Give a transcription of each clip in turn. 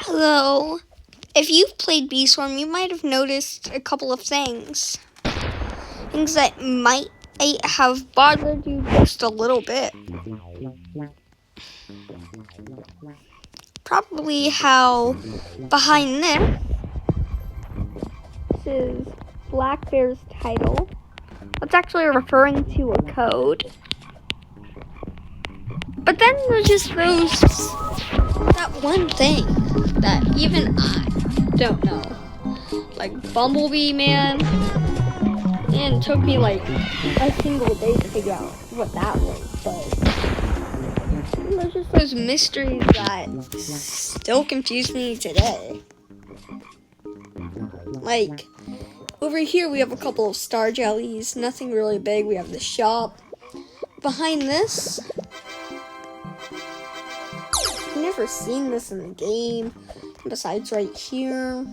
Hello. If you've played Beeswarm, you might have noticed a couple of things. Things that might have bothered you just a little bit. Probably how behind this is Black Bear's title. That's actually referring to a code. But then there's just that one thing that even I don't know. Like Bumblebee, man. And it took me like a single day to figure out what that was. But there's just those mysteries that still confuse me today. Like, over here we have a couple of star jellies. Nothing really big. We have the shop. Behind this, I've never seen this in the game. Besides right here.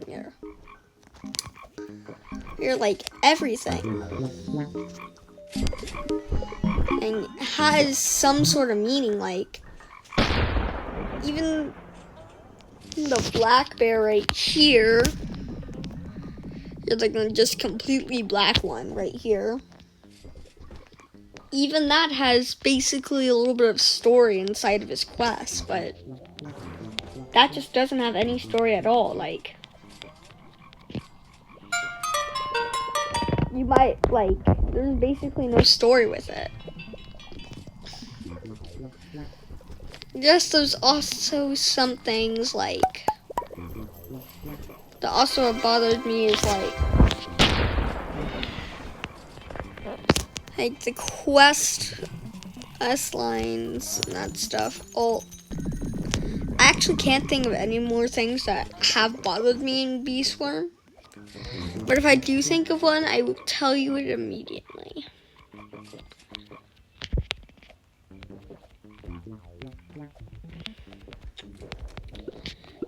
Here, like everything. And has some sort of meaning, like even the black bear right here. It's like a just completely black one right here. Even that has basically a little bit of story inside of his quest, but that just doesn't have any story at all. Like, you might, like, there's basically no story with it. Just there's also some things like, that also bothered me is like the quest lines and that stuff. Oh, I actually can't think of any more things that have bothered me in Beeswarm. But if I do think of one, I will tell you it immediately.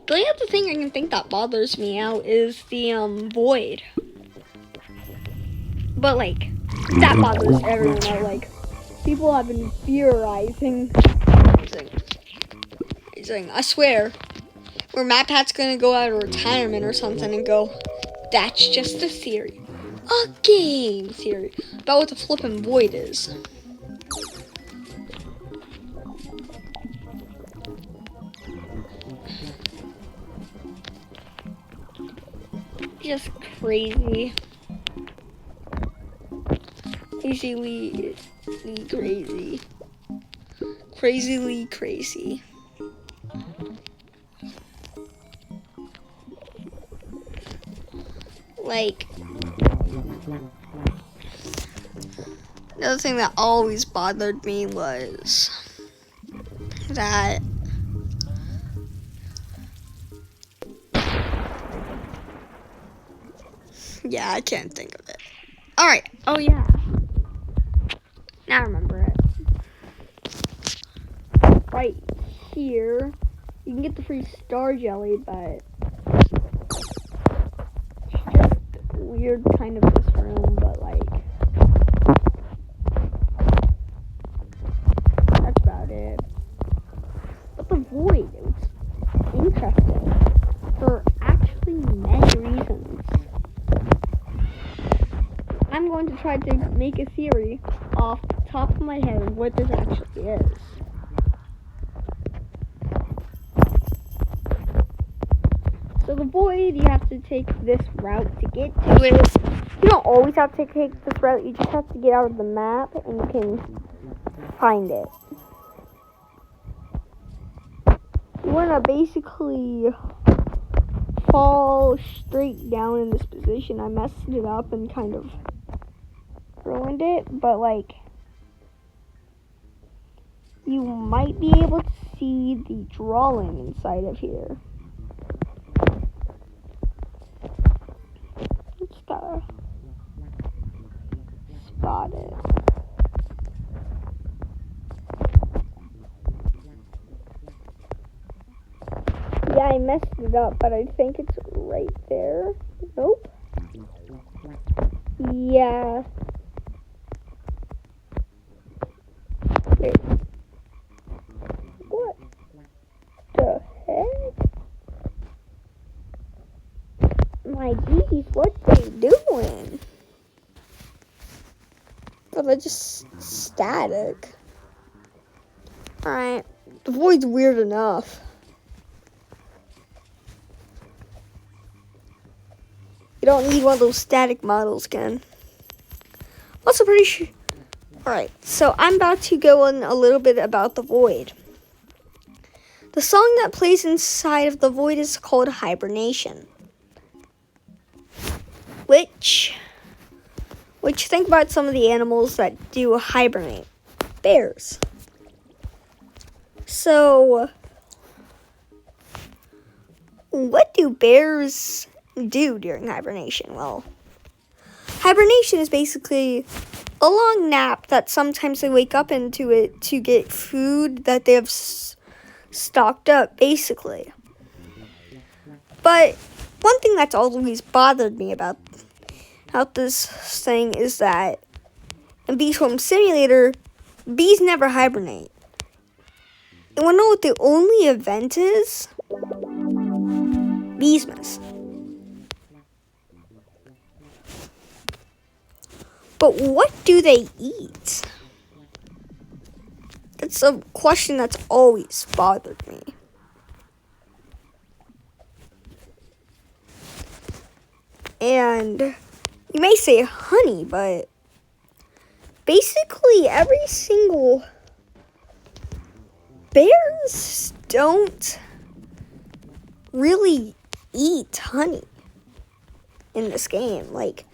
The only other thing I can think that bothers me out is the void. But like, that bothers everyone out. Like, people have been theorizing. I swear, where MatPat's gonna go out of retirement or something and go, that's just a theory. A game theory about what the flippin' void is. Just crazy. Crazily crazy. Crazily crazy. Like, another thing that always bothered me was that yeah, I can't think of it. Alright, oh yeah. Now I remember it. Right here, you can get the free star jelly, but it's just weird kind of this room, but like, that's about it. But the void, it was interesting for actually many reasons. I'm going to try to make a theory off the top of my head of what this actually is. So the void, you have to take this route to get to it. You don't always have to take this route, you just have to get out of the map and you can find it. You want to basically fall straight down in this position. I messed it up and kind of ruined it, but like, you might be able to see the drawing inside of here. Just gotta spot it. Yeah, I messed it up, but I think it's right there. Nope. Yeah. Wait. What the heck? But they're just static. Alright. The void's weird enough. You don't need one of those static models again. Also pretty sure. Alright, so I'm about to go on a little bit about the void. The song that plays inside of the void is called Hibernation. Which think about some of the animals that do hibernate. Bears. So, what do bears do during hibernation? Well, hibernation is basically a long nap that sometimes they wake up into it to get food that they have stocked up, basically. But one thing that's always bothered me about this thing is that in Bee Swarm Simulator, bees never hibernate. And wanna know what the only event is? Beesmas. But what do they eat? That's a question that's always bothered me. And you may say honey, but basically every single bears don't really eat honey in this game. Like,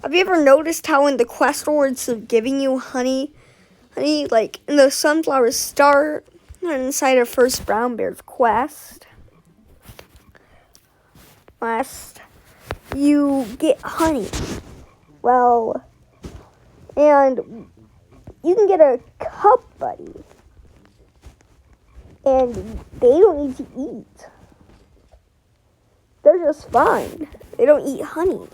have you ever noticed how in the quest rewards of giving you honey, like in the sunflower start inside of first brown bear's quest, you get honey. Well, and you can get a cup buddy, and they don't need to eat. They're just fine. They don't eat honey.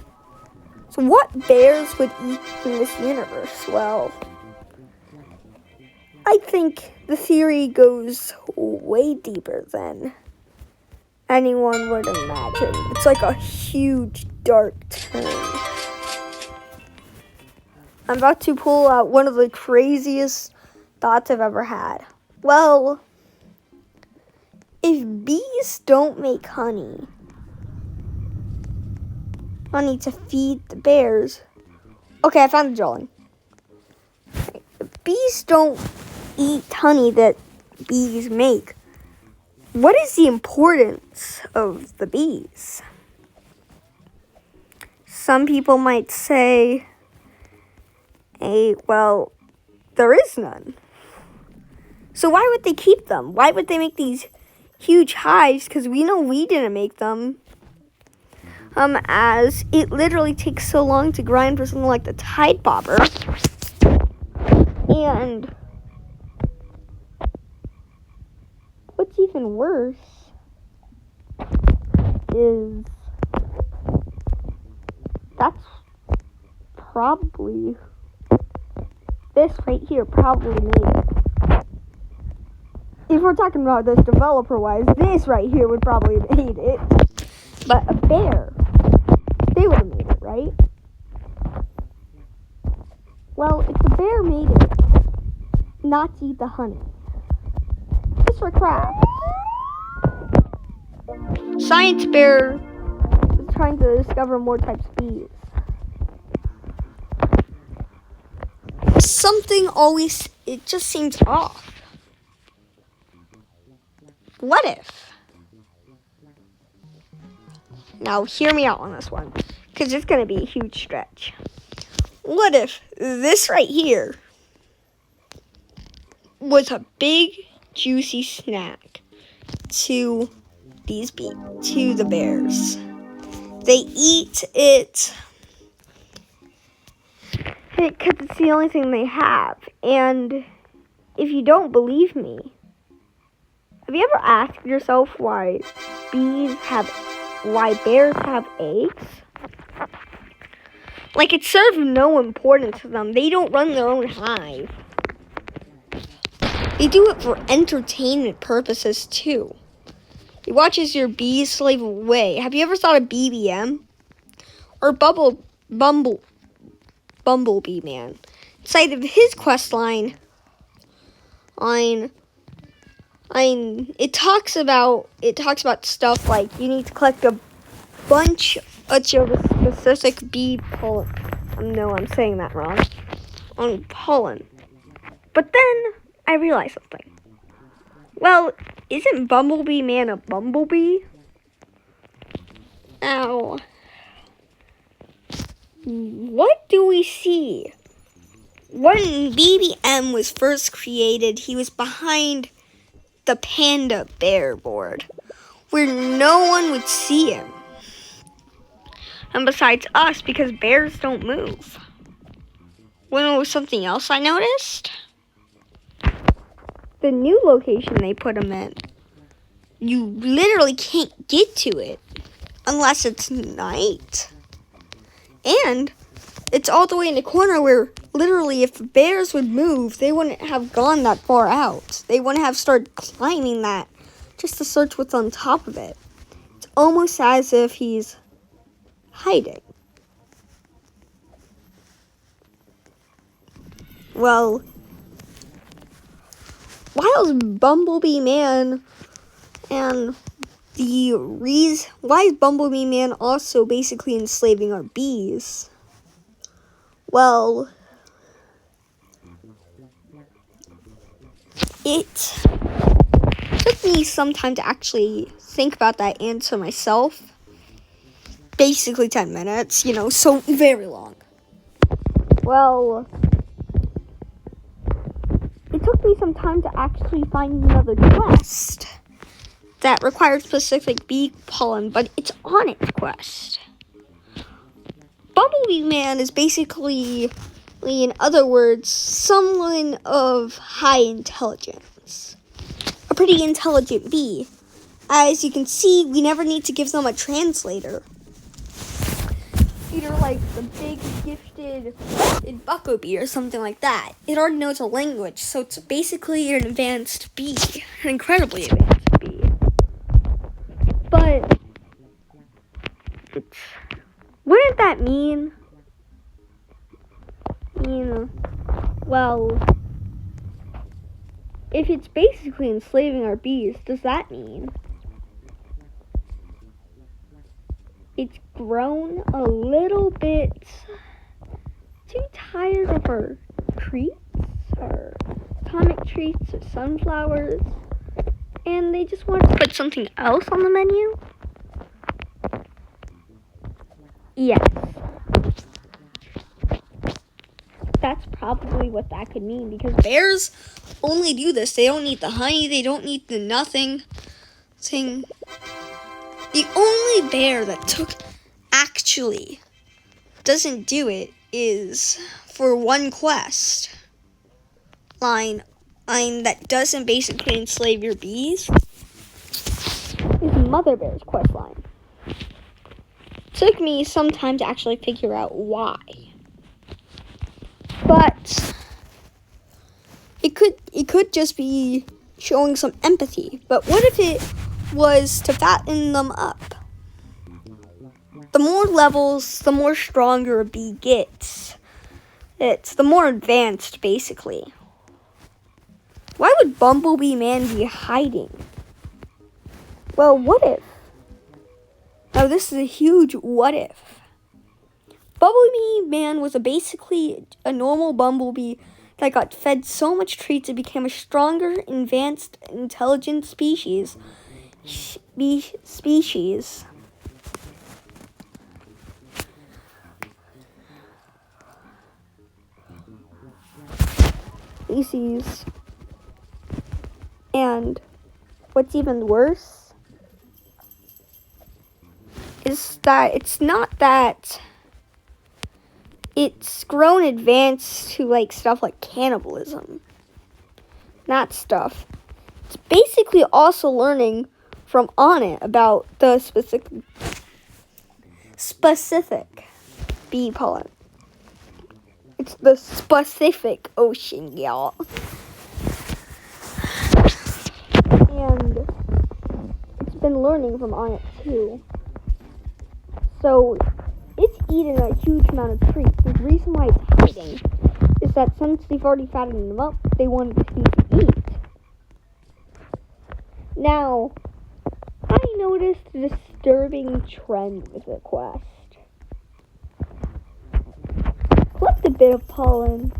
So what bears would eat in this universe? Well, I think the theory goes way deeper than anyone would imagine. It's like a huge dark turn. I'm about to pull out one of the craziest thoughts I've ever had. Well, if bees don't make honey to feed the bears. Okay, I found the drawing. If bees don't eat honey that bees make, what is the importance of the bees? Some people might say, well, there is none. So why would they keep them? Why would they make these huge hives? Because we know we didn't make them. As it literally takes so long to grind for something like the Tide Popper. And what's even worse is that's probably, this right here probably made it. If we're talking about this developer-wise, this right here would probably have made it. But a bear, they would have made it, right? Well, if the bear made it not to eat the honey, just for craft, Science Bear is trying to discover more types of bees. Something always, it just seems off. What if? Now, hear me out on this one, because it's going to be a huge stretch. What if this right here was a big, juicy snack to the bears? They eat it because it's the only thing they have. And if you don't believe me, have you ever asked yourself why bears have eggs? Like, it serves no importance to them. They don't run their own hive. They do it for entertainment purposes, too. It watches your bees slave away. Have you ever thought of BBM? Or Bumblebee Man? side of his quest line, it talks about stuff like you need to collect a bunch of specific bee pollen. No, I'm saying that wrong. On pollen. But then I realized something. Well, isn't Bumblebee Man a bumblebee? Ow. What do we see? When BBM was first created, he was behind the panda bear board, where no one would see him. And besides us, because bears don't move. When it was something else I noticed? The new location they put him in, you literally can't get to it unless it's night. And it's all the way in the corner where literally if bears would move, they wouldn't have gone that far out. They wouldn't have started climbing that just to search what's on top of it. It's almost as if he's hiding. Well, why is Bumblebee Man and why is Bumblebee Man also basically enslaving our bees? Well, it took me some time to actually think about that answer myself. Basically 10 minutes, so very long. Well, it took me some time to actually find another quest that required specific bee pollen, but it's on its quest. Bumblebee Man is basically, in other words, someone of high intelligence. A pretty intelligent bee. As you can see, we never need to give them a translator. Either like the big gifted bucklebee or something like that. It already knows a language, so it's basically an advanced bee. An incredibly advanced bee. But wouldn't that mean, well, if it's basically enslaving our bees, does that mean it's grown a little bit too tired of our treats, our comic treats, or sunflowers, and they just want to put something else on the menu? Yes. That's probably what that could mean, because bears only do this. They don't need the honey, they don't need the nothing. The only bear that actually doesn't do it is for one quest line that doesn't basically enslave your bees is Mother Bear's quest line. Took me some time to actually figure out why. But it could just be showing some empathy. But what if it was to fatten them up? The more levels, the more stronger a bee gets. It's the more advanced, basically. Why would Bumblebee Man be hiding? Well, what if? Now, this is a huge what if. Bumblebee Man was basically a normal bumblebee that got fed so much treats it became a stronger, advanced, intelligent species. And what's even worse is that it's not that it's grown advanced to like stuff like cannibalism. That stuff. It's basically also learning from Onit about the specific bee pollen. It's the specific ocean, y'all. And it's been learning from Onit too. So it's eaten a huge amount of treats. The reason why it's hiding is that since they've already fattened them up, they wanted to eat. Now, I noticed a disturbing trend with the quest. Collect a bit of pollen.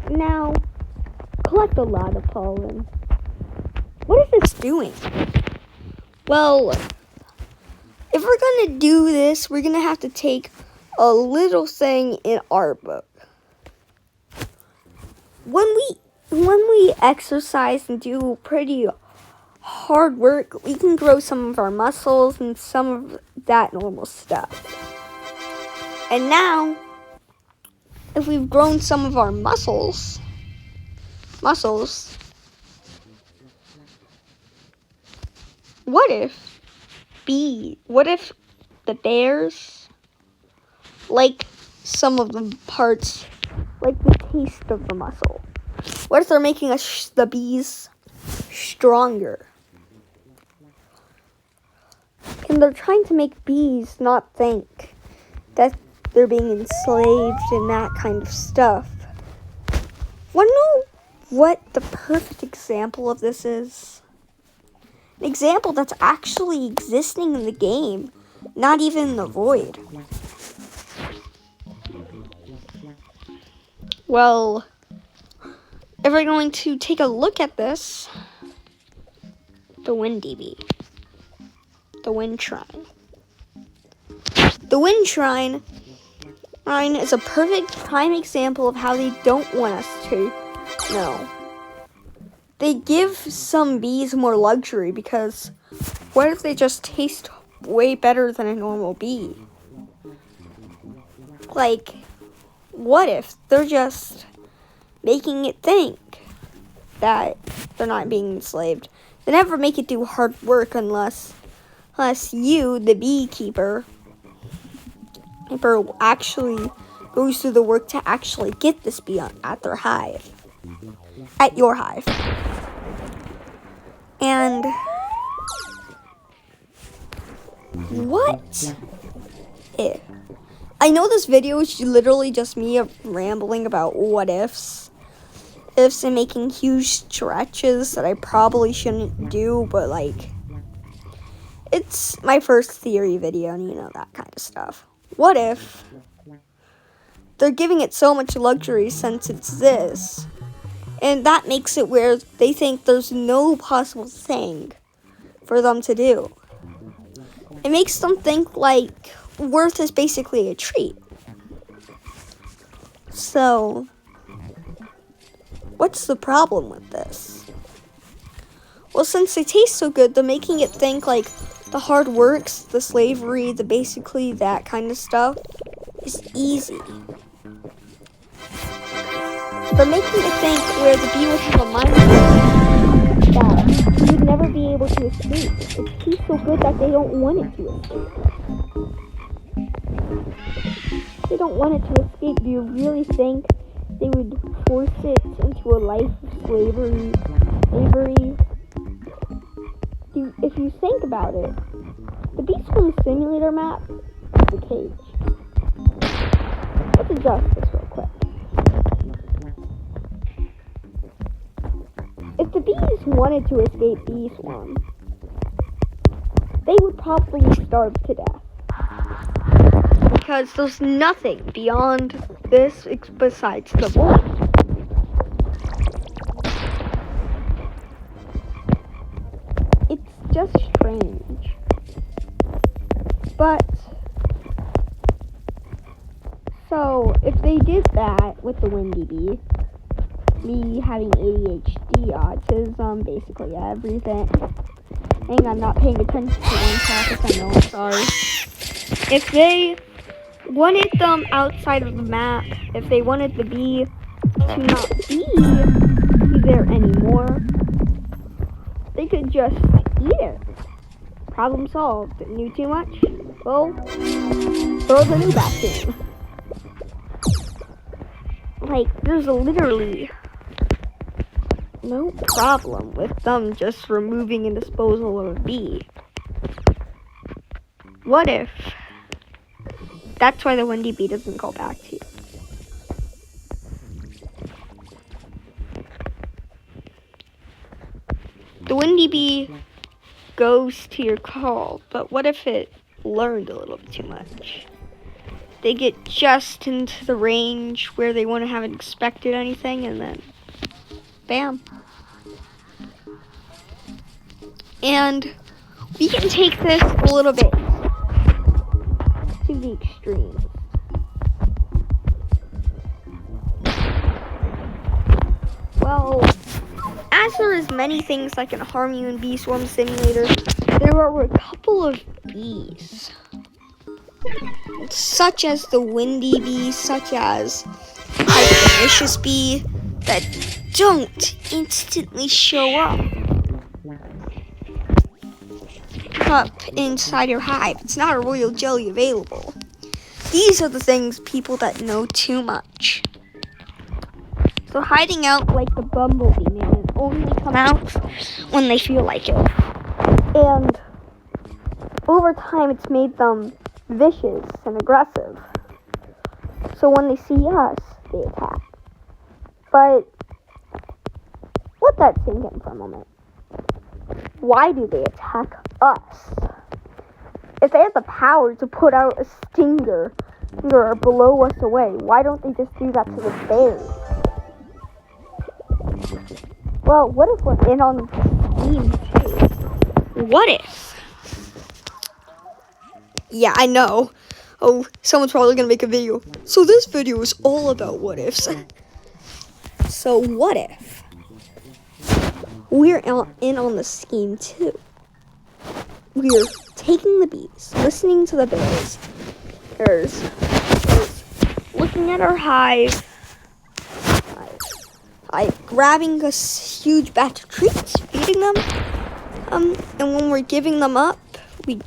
Now, collect a lot of pollen. What is this doing? Well, if we're going to do this, we're going to have to take a little thing in our book. When we exercise and do pretty hard work, we can grow some of our muscles and some of that normal stuff. And now, if we've grown some of our muscles, what if the bears like some of the parts, like the taste of the muscle? What if they're making the bees stronger? And they're trying to make bees not think that they're being enslaved and that kind of stuff. Want to know what the perfect example of this is? An example that's actually existing in the game, not even in the void. Well, if we're going to take a look at this, the Windy Bee, the Wind Shrine. The Wind Shrine is a perfect prime example of how they don't want us to know. They give some bees more luxury because what if they just taste way better than a normal bee? Like, what if they're just making it think that they're not being enslaved? They never make it do hard work unless you, the beekeeper, actually goes through the work to actually get this bee at their hive. At your hive. And what if? I know this video is literally just me rambling about what ifs and making huge stretches that I probably shouldn't do, but like, it's my first theory video and you know, that kind of stuff. What if they're giving it so much luxury since it's this, and that makes it where they think there's no possible thing for them to do. It makes them think like worth is basically a treat. So, what's the problem with this? Well, since they taste so good, they're making it think like the hard works, the slavery, basically that kind of stuff is easy. They're making it think where the bee would have a mindset that you would never be able to escape. It tastes so good that they don't want it to escape. They don't want it to escape. Do you really think they would force it into a life of slavery? If you think about it, the beast from the simulator map is the cage. Let's adjust this real quick. If the bees wanted to escape bee swarm, they would probably starve to death. Because there's nothing beyond this besides the void. It's just strange. But, so, if they did that with the Windy Bee, me having ADHD, autism, basically everything. Hang on, I'm not paying attention to one topic, I know, I'm sorry. If they wanted them outside of the map, if they wanted the bee to not be there anymore, they could just eat it. Problem solved. Knew too much? Well, throw the new back in. Like, there's literally no problem with them just removing and disposal of a bee. What if that's why the Windy Bee doesn't go back to you? the windy bee goes to your call, but what if it learned a little bit too much? They get just into the range where they wouldn't have expected anything, and then bam. And we can take this a little bit to the extreme. Well, as there is many things that can harm you in Bee Swarm Simulator, there are a couple of bees, such as the windy bee, such as the vicious bee, that don't instantly show up inside your hive. It's not a royal jelly available. These are the things people that know too much. So hiding out like the bumblebee man only come out when they feel like it. And over time it's made them vicious and aggressive. So when they see us, they attack. But let that sink in for a moment. Why do they attack us? If they have the power to put out a stinger or blow us away, why don't they just do that to the bears? Well, what if we're in on the scheme too? What if? Yeah, I know. Oh, someone's probably gonna make a video. So this video is all about what ifs. So what if we're in on the scheme too? We're taking the bees, listening to the bears, looking at our hive, grabbing a huge batch of treats, feeding them, and when we're giving them up, we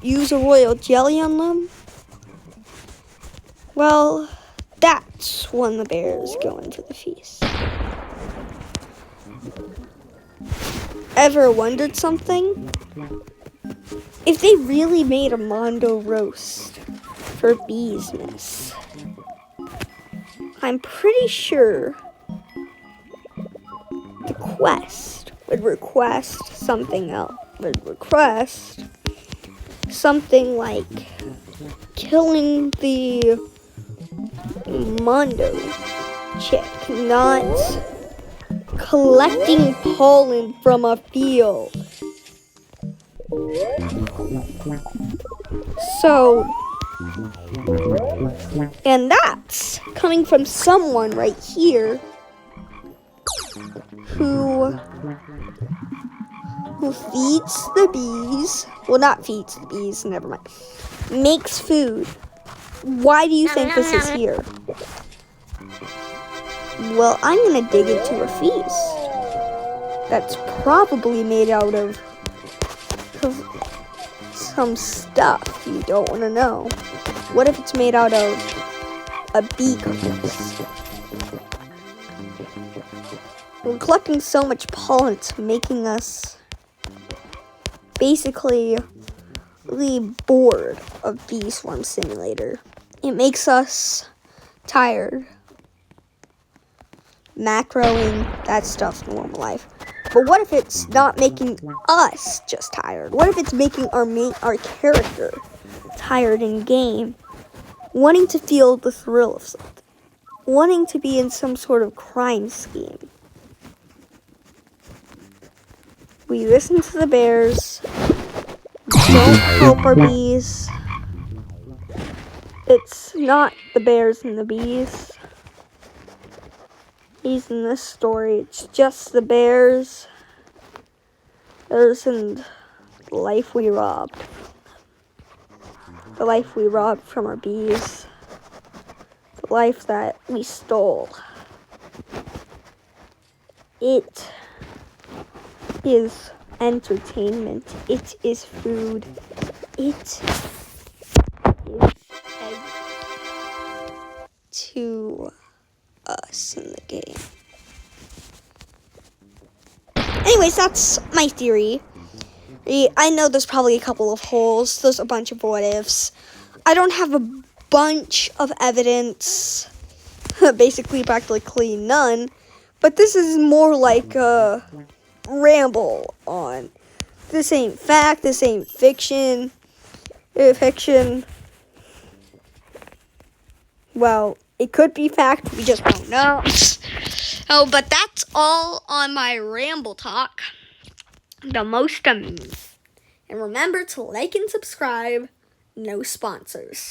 use a royal jelly on them. Well, that's when the bears go into the feast. Ever wondered something? If they really made a Mondo roast for bees' nests, I'm pretty sure the quest would request something else. Would request something like killing the Mondo chick, not collecting pollen from a field. So, and that's coming from someone right here who feeds the bees. Well, not feeds the bees, never mind. Makes food. Why do you think this is here? Well, I'm gonna dig into a feast that's probably made out of some stuff you don't want to know. What if it's made out of a bee carcass? We're collecting so much pollen, it's making us basically bored of Bee Swarm Simulator. It makes us tired. Macroing, that stuff's normal life. But what if it's not making us just tired? What if it's making our character tired in game? Wanting to feel the thrill of something. Wanting to be in some sort of crime scheme. We listen to the bears. Don't help our bees. It's not the bears and the bees. He's in this story. It's just the bears. There's in the life we robbed. The life we robbed from our bees. The life that we stole. It is entertainment. It is food. It is to us in the game. Anyways, that's my theory. I know there's probably a couple of holes. There's a bunch of what ifs. I don't have a bunch of evidence. Basically, practically none. But this is more like ramble on. This ain't fact. This ain't fiction. Fiction. Well, it could be fact. We just don't know. Oh, but that's all on my ramble talk. The most of me. And remember to like and subscribe. No sponsors.